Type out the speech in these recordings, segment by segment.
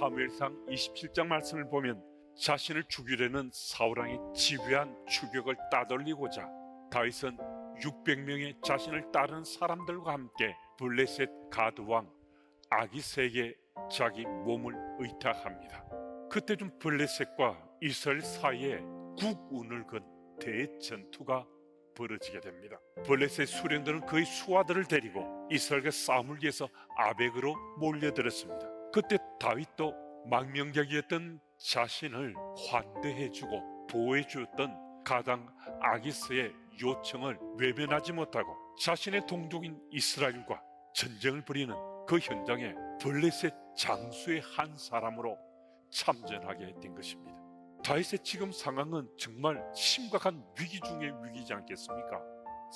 사무엘상 27장 말씀을 보면 자신을 죽이려는 사울왕의 집요한 추격을 따돌리고자 다윗은 600명의 자신을 따르는 사람들과 함께 블레셋 가드왕 아기스에게 자기 몸을 의탁합니다. 그때 좀 블레셋과 이스라엘 사이에 국운을 건 대전투가 벌어지게 됩니다. 블레셋 수령들은 그의 수하들을 데리고 이스라엘과 싸움을 위해서 아벡으로 몰려들었습니다. 그때 다윗도 망명작이었던 자신을 환대해주고 보호해주었던 가당 아기스의 요청을 외면하지 못하고 자신의 동족인 이스라엘과 전쟁을 벌이는 그 현장에 블레셋 장수의 한 사람으로 참전하게 된 것입니다. 다윗의 지금 상황은 정말 심각한 위기 중의 위기지 않겠습니까?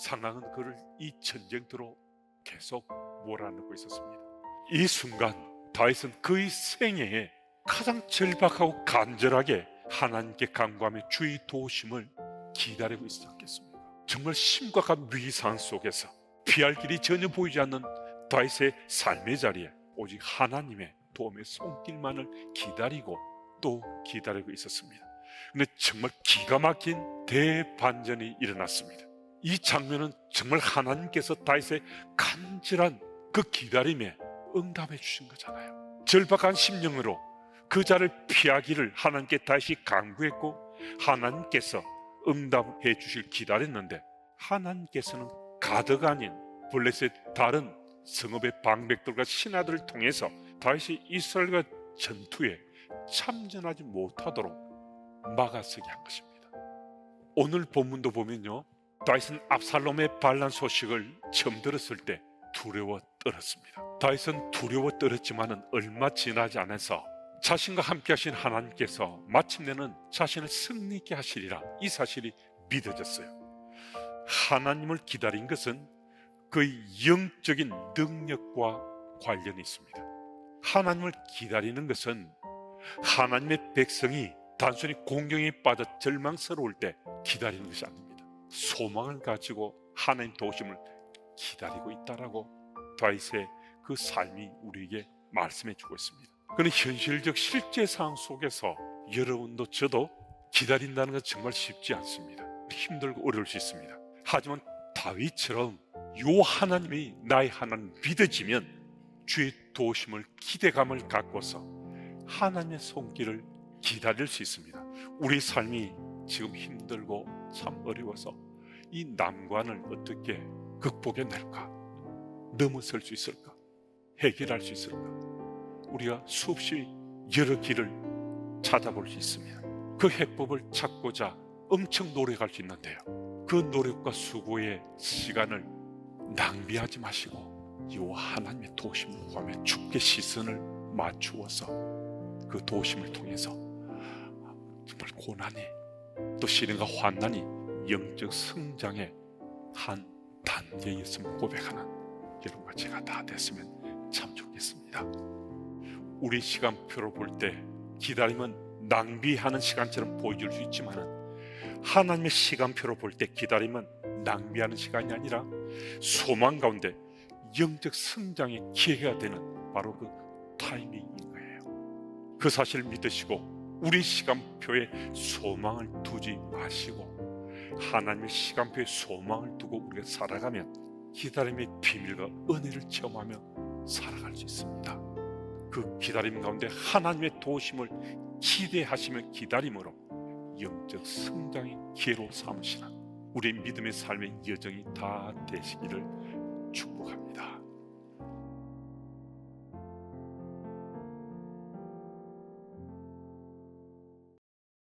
상황은 그를 이 전쟁터로 계속 몰아넣고 있었습니다. 이 순간 다윗은 그의 생애에 가장 절박하고 간절하게 하나님께 간구하며 주의 도우심을 기다리고 있지 않겠습니까? 정말 심각한 위기 상황 속에서 피할 길이 전혀 보이지 않는 다윗의 삶의 자리에 오직 하나님의 도움의 손길만을 기다리고 또 기다리고 있었습니다. 근데 정말 기가 막힌 대반전이 일어났습니다. 이 장면은 정말 하나님께서 다윗의 간절한 그 기다림에 응답해 주신 거잖아요. 절박한 심령으로 그 자를 피하기를 하나님께 다시 간구했고 하나님께서 응답해 주실 기다렸는데 하나님께서는 가드가 아닌 블레셋 다른 성읍의 방백들과 신하들을 통해서 다윗이 이스라엘과 전투에 참전하지 못하도록 막아서게 한 것입니다. 오늘 본문도 보면요, 다윗은 압살롬의 반란 소식을 처음 들었을 때 두려워 떨었습니다. 다윗은 두려워 떨었지만은 얼마 지나지 않아서 자신과 함께 하신 하나님께서 마침내는 자신을 승리케 하시리라 이 사실이 믿어졌어요. 하나님을 기다린 것은 그의 영적인 능력과 관련이 있습니다. 하나님을 기다리는 것은 하나님의 백성이 단순히 공경에 빠져 절망스러울 때 기다리는 것이 아닙니다. 소망을 가지고 하나님 도우심을 기다리고 있다라고 다윗의 그 삶이 우리에게 말씀해 주고 있습니다. 그런데 현실적 실제 상황 속에서 여러분도 저도 기다린다는 건 정말 쉽지 않습니다. 힘들고 어려울 수 있습니다. 하지만 다윗처럼 요 하나님이 나의 하나님 믿어지면 주의 도우심을 기대감을 갖고서 하나님의 손길을 기다릴 수 있습니다. 우리 삶이 지금 힘들고 참 어려워서 이 난관을 어떻게 극복해낼까? 넘어설 수 있을까? 해결할 수 있을까? 우리가 수없이 여러 길을 찾아볼 수 있습니다. 그 해법을 찾고자 엄청 노력할 수 있는데요, 그 노력과 수고의 시간을 낭비하지 마시고 이 하나님의 도우심을 구하며 주께 시선을 맞추어서 그 도우심을 통해서 정말 고난이 또 시련과 환난이 영적 성장의 한 단계였음을 고백하는 여러분과 제가 다 됐으면 참 좋겠습니다. 우리 시간표를 볼 때 기다림은 낭비하는 시간처럼 보여줄 수 있지만 하나님의 시간표로 볼 때 기다림은 낭비하는 시간이 아니라 소망 가운데 영적 성장의 기회가 되는 바로 그 타이밍인 거예요. 그 사실을 믿으시고 우리 시간표에 소망을 두지 마시고 하나님의 시간표에 소망을 두고 우리가 살아가면 기다림의 비밀과 은혜를 체험하며 살아갈 수 있습니다. 그 기다림 가운데 하나님의 도우심을 기대하시며 기다림으로 영적 성장의 기회로 삼으시는 우리 믿음의 삶의 여정이 다 되시기를 축복합니다.